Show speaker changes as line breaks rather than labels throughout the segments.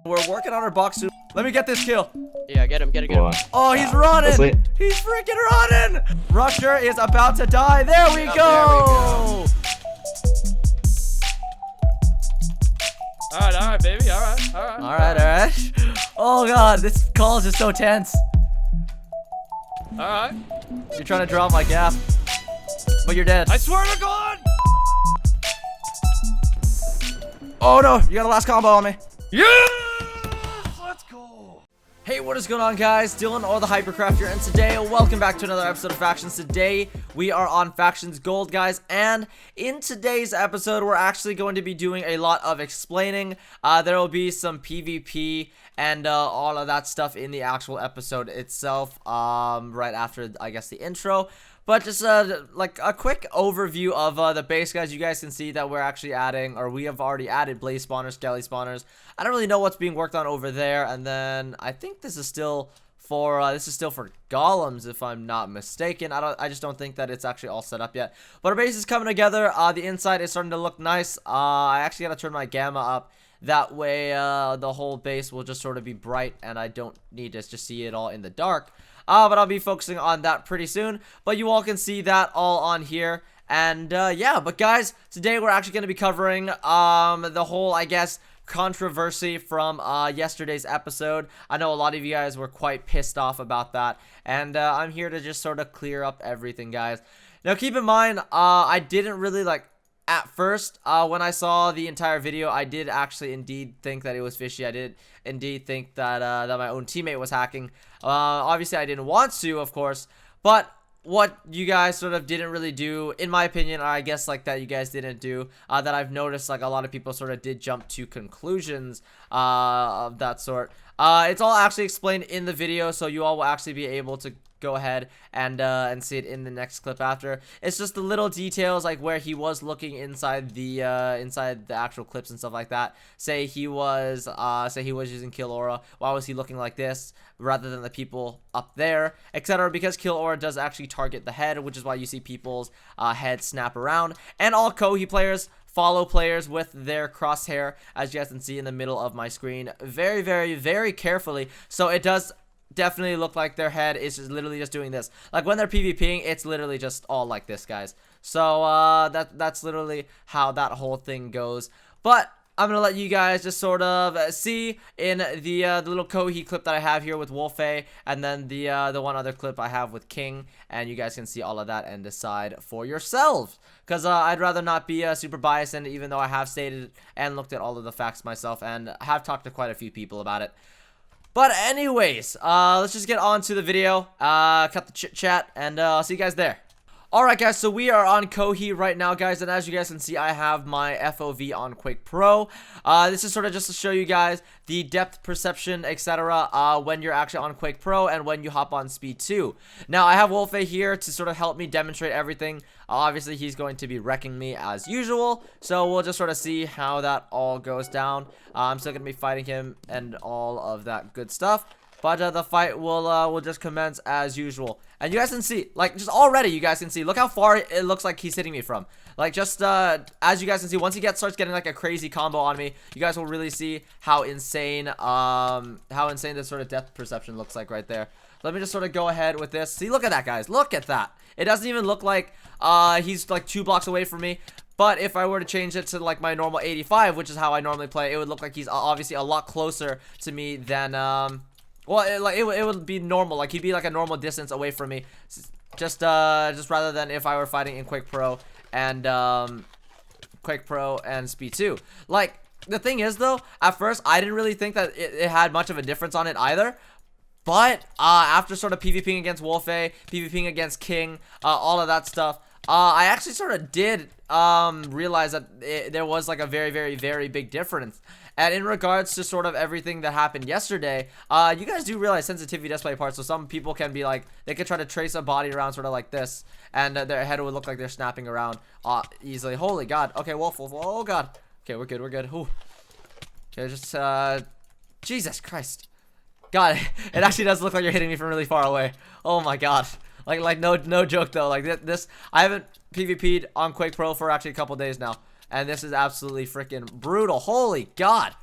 We're working on our box soon. Let me get this kill.
Yeah, get him.
Oh, he's running. He's freaking running. Rusher is about to die. There we go.
All right, baby. All right.
Oh god, this call is just so tense.
All right.
You're trying to drop my gap, but you're dead.
I swear to God.
Oh no, you got a last combo on me.
Yeah. Let's go.
Hey, what is going on, guys? Dylan or TheHyperCraft here, and today, welcome back to another episode of Factions. Today, we are on Factions Gold, guys, and in today's episode, we're actually going to be doing a lot of explaining. There will be some PvP and all of that stuff in the actual episode itself, right after, I guess, the intro. But just like a quick overview of the base, guys. You guys can see that we're actually adding, or we have already added blaze spawners, skelly spawners. I don't really know what's being worked on over there. And then I think this is still for golems, if I'm not mistaken. I just don't think that it's actually all set up yet. But our base is coming together. The inside is starting to look nice. I actually gotta turn my gamma up. That way, the whole base will just sort of be bright, and I don't need to just see it all in the dark. But I'll be focusing on that pretty soon. But you all can see that all on here. And, yeah. But, guys, today we're actually going to be covering, the whole, I guess, controversy from, yesterday's episode. I know a lot of you guys were quite pissed off about that. And, I'm here to just sort of clear up everything, guys. Now, keep in mind, I didn't really, like, at first, when I saw the entire video, I did actually indeed think that it was fishy. I did indeed think that that my own teammate was hacking. Obviously, I didn't want to, of course, but what you guys sort of didn't really do, in my opinion, or I guess like that you guys didn't do, that I've noticed like a lot of people sort of did jump to conclusions of that sort. It's all actually explained in the video, so you all will actually be able to go ahead and see it in the next clip after. It's just the little details like where he was looking inside the actual clips and stuff like that. Say he was using Kill Aura. Why was he looking like this rather than the people up there, etc.? Because Kill Aura does actually target the head, which is why you see people's heads snap around. And all Kohi players follow players with their crosshair, as you guys can see in the middle of my screen, very, very, very carefully. So it does definitely look like their head is just literally just doing this. Like when they're PvPing, it's literally just all like this, guys. So that's literally how that whole thing goes. But I'm gonna let you guys just sort of see in the little Kohi clip that I have here with Wolfe, and then the one other clip I have with King, and you guys can see all of that and decide for yourselves. Because I'd rather not be super biased, and even though I have stated and looked at all of the facts myself, and have talked to quite a few people about it. But anyways, let's just get on to the video, cut the chit chat, and I'll see you guys there. Alright, guys, so we are on Kohi right now, guys, and as you guys can see, I have my FOV on QUAKE Pro. This is sort of just to show you guys the depth perception, etc., when you're actually on QUAKE Pro and when you hop on Speed 2. Now, I have Wolfe here to sort of help me demonstrate everything. Obviously, he's going to be wrecking me as usual, so we'll just sort of see how that all goes down. I'm still going to be fighting him and all of that good stuff. But the fight will just commence as usual. And you guys can see, like, just already you guys can see, look how far it looks like he's hitting me from. Like, just, as you guys can see, once he starts getting, like, a crazy combo on me, you guys will really see how insane this sort of depth perception looks like right there. Let me just sort of go ahead with this. See, look at that, guys. Look at that. It doesn't even look like, he's, like, 2 blocks away from me. But if I were to change it to, like, my normal 85, which is how I normally play, it would look like he's obviously a lot closer to me than, well, it would be normal. Like, he'd be like a normal distance away from me. Just rather than if I were fighting in QUAKE Pro and Speed 2. Like, the thing is, though, at first, I didn't really think that it had much of a difference on it either. But, after sort of PvPing against Wolfe, PvPing against King, all of that stuff, I actually sort of did, realize that there was, like, a very, very, very big difference. And in regards to sort of everything that happened yesterday, you guys do realize sensitivity does play a part. So some people can be like, they could try to trace a body around sort of like this, and their head would look like they're snapping around easily. Holy God. Okay, Wolf. Oh God. Okay, we're good. Ooh. Okay, just, Jesus Christ. God, it actually does look like you're hitting me from really far away. Oh my God. Like no joke though. Like this, I haven't PvP'd on QUAKE Pro for actually a couple days now. And this is absolutely freaking brutal. Holy God.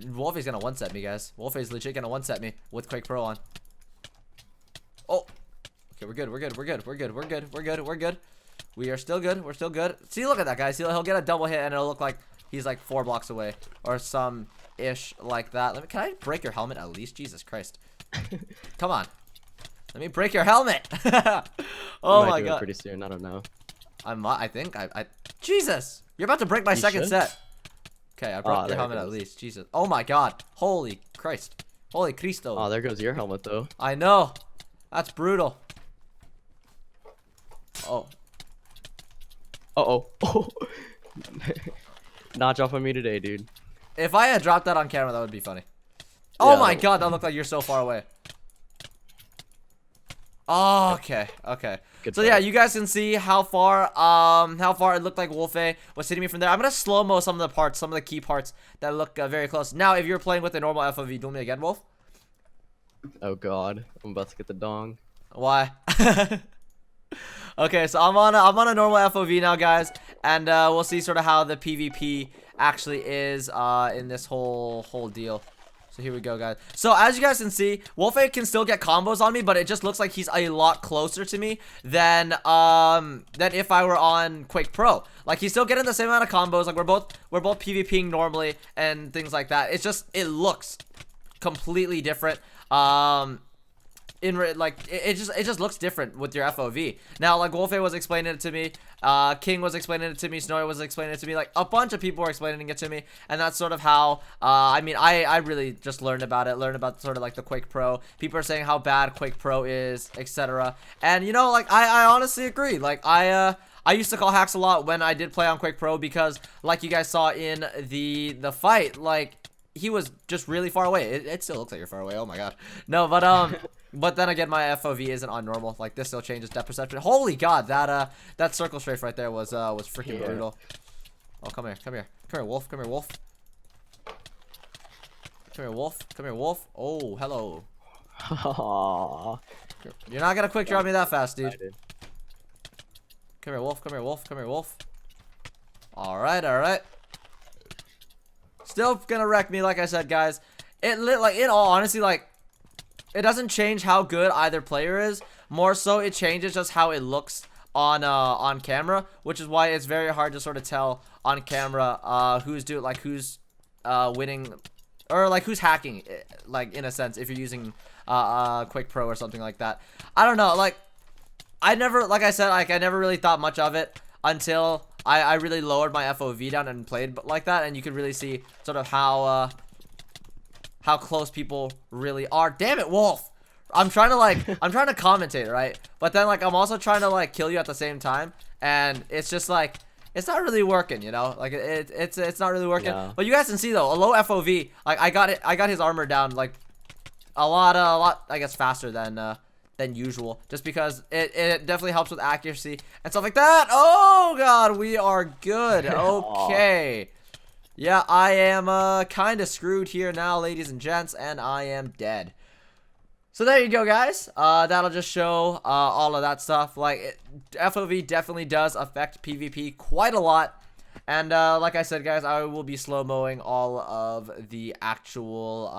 Wolfie's gonna one-set me, guys. Wolfie's legit gonna one-set me with Quake Pro on. Oh. Okay, we're good. We're good. We're good. We're good. We're good. We're good. We're good. We are still good. We're still good. See, look at that, guys. See, he'll get a double hit, and it'll look like he's like 4 blocks away or some ish like that. Can I break your helmet at least? Jesus Christ. Come on. Let me break your helmet. Oh my god.
Pretty soon. I don't know.
I think I Jesus. You're about to break my second set. Okay, I broke your helmet at least. Jesus. Oh my god. Holy Christ. Holy Cristo.
Oh, there goes your helmet though.
I know. That's brutal. Oh.
Uh-oh. Not dropping me today, dude.
If I had dropped that on camera, that would be funny. Oh my god, that looked like you're so far away. Oh, okay, okay.
Good
so
fight.
yeah, you guys can see how far it looked like Wolfe was hitting me from there. I'm gonna slow-mo some of the parts, some of the key parts that look very close. Now, if you're playing with a normal FOV, do me again, Wolf.
Oh god, I'm about to get the dong.
Why? Okay, so I'm on a normal FOV now, guys, and we'll see sort of how the PvP actually is in this whole deal. So here we go, guys. So as you guys can see, Wolfe can still get combos on me, but it just looks like he's a lot closer to me than if I were on Quake Pro. Like, he's still getting the same amount of combos. Like, we're both PvPing normally and things like that. It's just, it looks completely different. It just looks different with your FOV. Now, like, Wolfe was explaining it to me, King was explaining it to me, Snowy was explaining it to me, like a bunch of people were explaining it to me, and that's sort of how I mean, I really just learned about sort of like the Quake Pro. People are saying how bad Quake Pro is, etc. And you know, like, I honestly agree. Like, I used to call hacks a lot when I did play on Quake Pro because, like you guys saw in the fight, like, he was just really far away. It still looks like you're far away. Oh my god. No, but then again, my FOV isn't on normal. Like, this still changes depth perception. Holy god, that circle strafe right there was freaking brutal. Oh, come here, Wolf. Come here, Wolf. Come here, Wolf. Oh, hello. You're not gonna quick drop me that fast, dude. Come here, Wolf. All right. Still gonna wreck me, like I said, guys. Like, in all honesty, like, it doesn't change how good either player is. More so, it changes just how it looks on camera, which is why it's very hard to sort of tell on camera who's winning, or like who's hacking, like, in a sense, if you're using Quake Pro or something like that. I don't know. Like, like I said, like, I never really thought much of it until I really lowered my FOV down and played like that, and you could really see sort of how close people really are. Damn it, Wolf! I'm trying to commentate, right? But then, like, I'm also trying to, like, kill you at the same time, and it's just like, it's not really working, you know? Like, it's not really working. Yeah. But you guys can see though, a low FOV, like, I got his armor down like a lot, I guess, faster than usual, just because it definitely helps with accuracy and stuff like that. Oh god, we are good. Okay. Yeah, I am kind of screwed here now, ladies and gents, and I am dead. So there you go, guys. That'll just show all of that stuff. Like, FOV definitely does affect PvP quite a lot. And like I said, guys, I will be slow-moing all of the actual,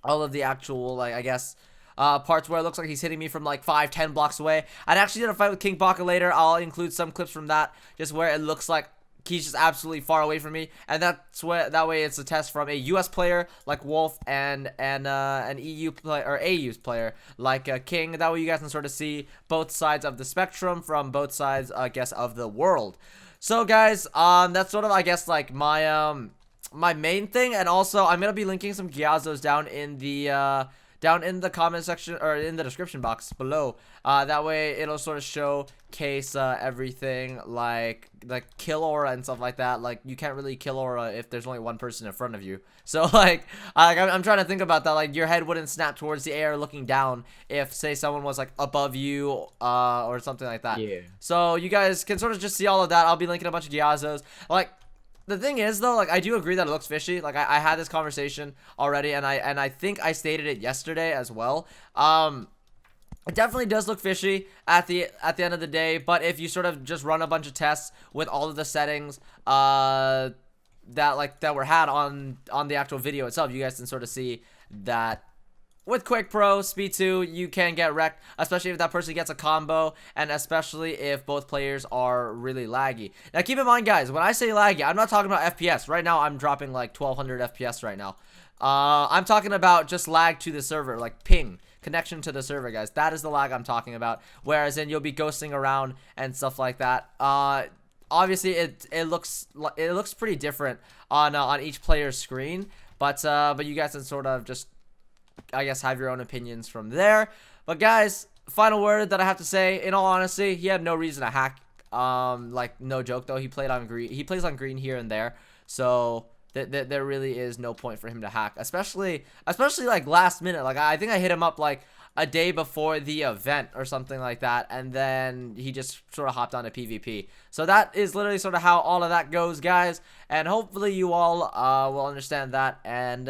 like, I guess, parts where it looks like he's hitting me from like 5-10 blocks away. I'd actually did a fight with King Baka later. I'll include some clips from that, just where it looks like he's just absolutely far away from me, and that way it's a test from a US player like Wolf and an EU player or AU player like King. That way you guys can sort of see both sides of the spectrum from both sides, I guess, of the world. So guys, that's sort of, I guess, like my my main thing, and also I'm gonna be linking some Gyazos down in the comment section, or in the description box below. That way it'll sort of showcase everything like kill aura and stuff like that. Like, you can't really kill aura if there's only one person in front of you. So like I'm trying to think about that. Like, your head wouldn't snap towards the air looking down if, say, someone was like above you or something like that. Yeah. So you guys can sort of just see all of that. I'll be linking a bunch of Gyazos. Like, the thing is, though, like, I do agree that it looks fishy. Like, I had this conversation already, and I think I stated it yesterday as well. It definitely does look fishy at the end of the day, but if you sort of just run a bunch of tests with all of the settings, that were had on the actual video itself, you guys can sort of see that with QUAKE Pro Speed 2, you can get wrecked, especially if that person gets a combo, and especially if both players are really laggy. Now, keep in mind, guys, when I say laggy, I'm not talking about FPS. Right now, I'm dropping like 1200 FPS right now. I'm talking about just lag to the server, like ping, connection to the server, guys. That is the lag I'm talking about. Whereas then you'll be ghosting around and stuff like that. Obviously, it looks pretty different on each player's screen, but you guys can sort of just, I guess, have your own opinions from there. But guys, final word that I have to say, in all honesty, he had no reason to hack. Like, no joke though, he played on green. He plays on green here and there, so there really is no point for him to hack, especially like last minute. Like, I think I hit him up like a day before the event or something like that, and then he just sort of hopped on a PvP. So that is literally sort of how all of that goes, guys, and hopefully you all will understand that, and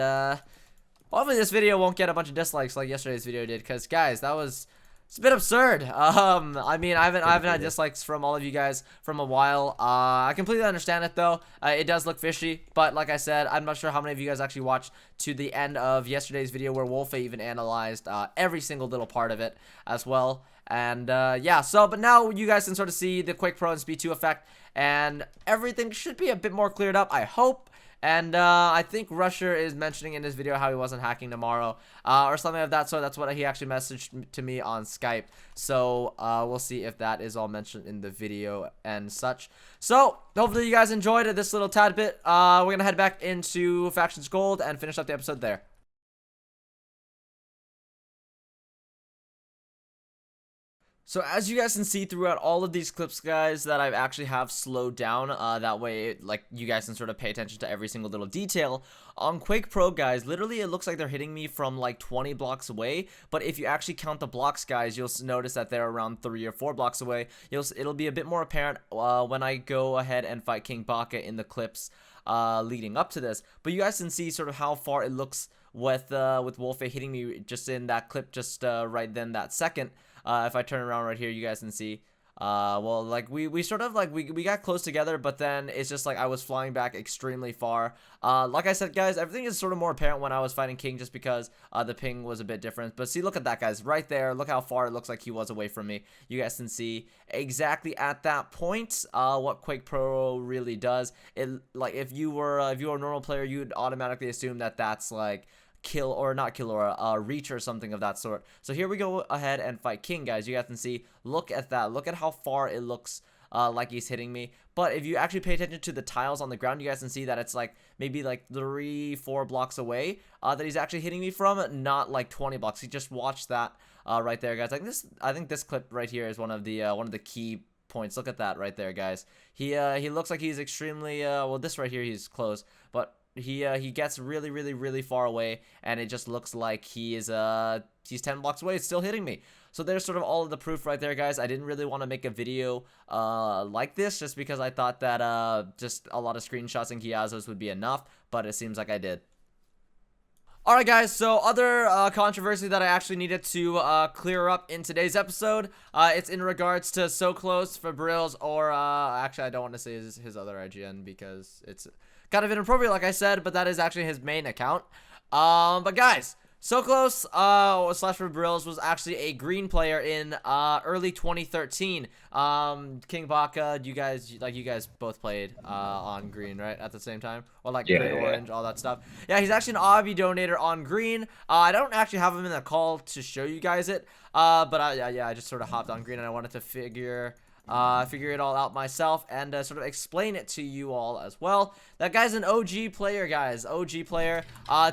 hopefully this video won't get a bunch of dislikes like yesterday's video did, because guys, it's a bit absurd. I mean, I haven't had dislikes from all of you guys from a while. I completely understand it though. It does look fishy, but like I said, I'm not sure how many of you guys actually watched to the end of yesterday's video where Wolfe even analyzed every single little part of it as well. And yeah, so but now you guys can sort of see the QUAKE Pro and Speed 2 effect, and everything should be a bit more cleared up, I hope. And I think Rusher is mentioning in this video how he wasn't hacking tomorrow, or something of that sort. That's what he actually messaged to me on Skype. So we'll see if that is all mentioned in the video and such. So hopefully you guys enjoyed this little tad bit. We're gonna head back into Factions Gold and finish up the episode there. So as you guys can see throughout all of these clips, guys, that I actually have slowed down, that way, like, you guys can sort of pay attention to every single little detail. On QUAKE Pro, guys, literally it looks like they're hitting me from like 20 blocks away, but if you actually count the blocks, guys, you'll notice that they're around 3 or 4 blocks away. It'll be a bit more apparent when I go ahead and fight King Baka in the clips leading up to this. But you guys can see sort of how far it looks with Wolfe hitting me just in that clip, just right then that second. If I turn around right here, you guys can see, well, like, we sort of, like, we got close together, but then it's just, like, I was flying back extremely far. Like I said, guys, everything is sort of more apparent when I was fighting King, just because, the ping was a bit different. But see, look at that, guys, right there. Look how far it looks like he was away from me. You guys can see exactly at that point, what QUAKE Pro really does. Like, if you were a normal player, you'd automatically assume that that's, like, kill or not kill or reach or something of that sort. So here we go ahead and fight King, guys. You guys can see, look at that, look at how far it looks like he's hitting me. But if you actually pay attention to the tiles on the ground, you guys can see that it's like maybe like 3-4 blocks away that he's actually hitting me from, not like 20 blocks. You just watch that right there, guys. Like this, I think this clip right here is one of the key points. Look at that right there, guys. He looks like he's extremely well, this right here he's close, but he gets really far away, and it just looks like he's 10 blocks away. It's still hitting me. So there's sort of all of the proof right there, guys. I didn't really want to make a video like this, just because I thought that just a lot of screenshots and Kiazos would be enough, but it seems like I did. Alright, guys, so other controversy that I actually needed to clear up in today's episode, it's in regards to So Close for Brills, or actually I don't want to say his other IGN because it's kind of inappropriate, like I said, but that is actually his main account. But guys, So Close slash for Brills was actually a green player in early 2013. King Baka, you guys both played on green, right, at the same time, or like green, orange, all that stuff. Yeah, he's actually an obby donator on green. I don't actually have him in the call to show you guys it, but I just sort of hopped on green, and I wanted to figure it all out myself and sort of explain it to you all as well. That guy's an OG player, guys. OG player.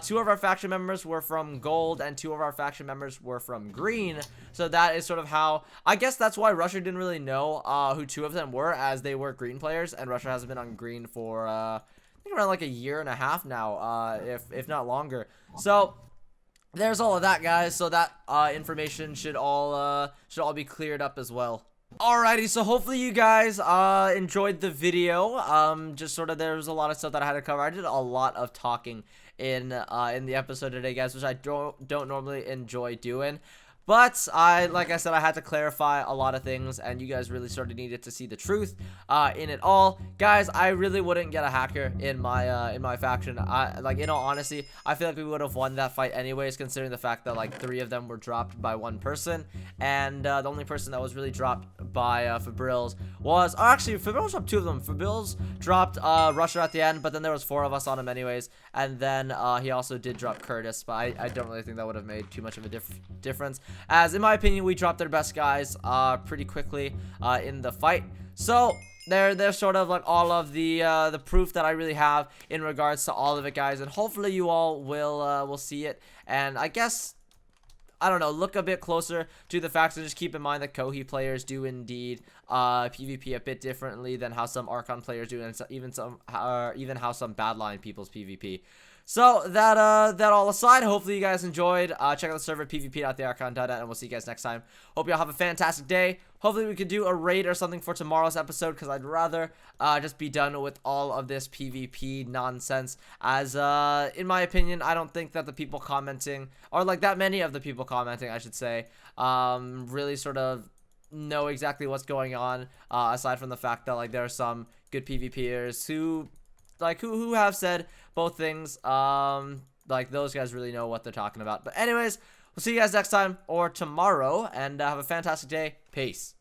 2 of our faction members were from gold, and 2 of our faction members were from green. So that is sort of how, I guess that's why Rusher didn't really know who 2 of them were, as they were green players, and Rusher hasn't been on green for I think around like a year and a half now, if not longer. So there's all of that, guys. So that information should all be cleared up as well. Alrighty, so hopefully you guys enjoyed the video. Just sort of, there was a lot of stuff that I had to cover. I did a lot of talking in the episode today, guys, which I don't normally enjoy doing. But like I said, I had to clarify a lot of things, and you guys really sort of needed to see the truth in it all. Guys, I really wouldn't get a hacker in my faction. Like, in all honesty, I feel like we would have won that fight anyways, considering the fact that like 3 of them were dropped by 1 person, and the only person that was really dropped by Fabril's was, or actually Fabril's dropped 2 of them. Fabril's dropped Rusher at the end, but then there was 4 of us on him anyways, and then he also did drop Curtis, but I don't really think that would have made too much of a difference, as in my opinion we dropped their best guys pretty quickly in the fight. So they're sort of like all of the proof that I really have in regards to all of it, guys, and hopefully you all will see it, and I guess, I don't know, look a bit closer to the facts, and just keep in mind that Kohi players do indeed PvP a bit differently than how some Archon players do, and even how some Badline people's PvP. So that all aside, hopefully you guys enjoyed. Check out the server pvp.thearchon.net, and we'll see you guys next time. Hope y'all have a fantastic day. Hopefully we could do a raid or something for tomorrow's episode, because I'd rather just be done with all of this PvP nonsense, as in my opinion, I don't think that the people commenting, or like that many of the people commenting, I should say, really sort of know exactly what's going on, aside from the fact that like there are some good PvPers who have said both things. Like those guys really know what they're talking about. But anyways, we'll see you guys next time or tomorrow, and have a fantastic day. Peace.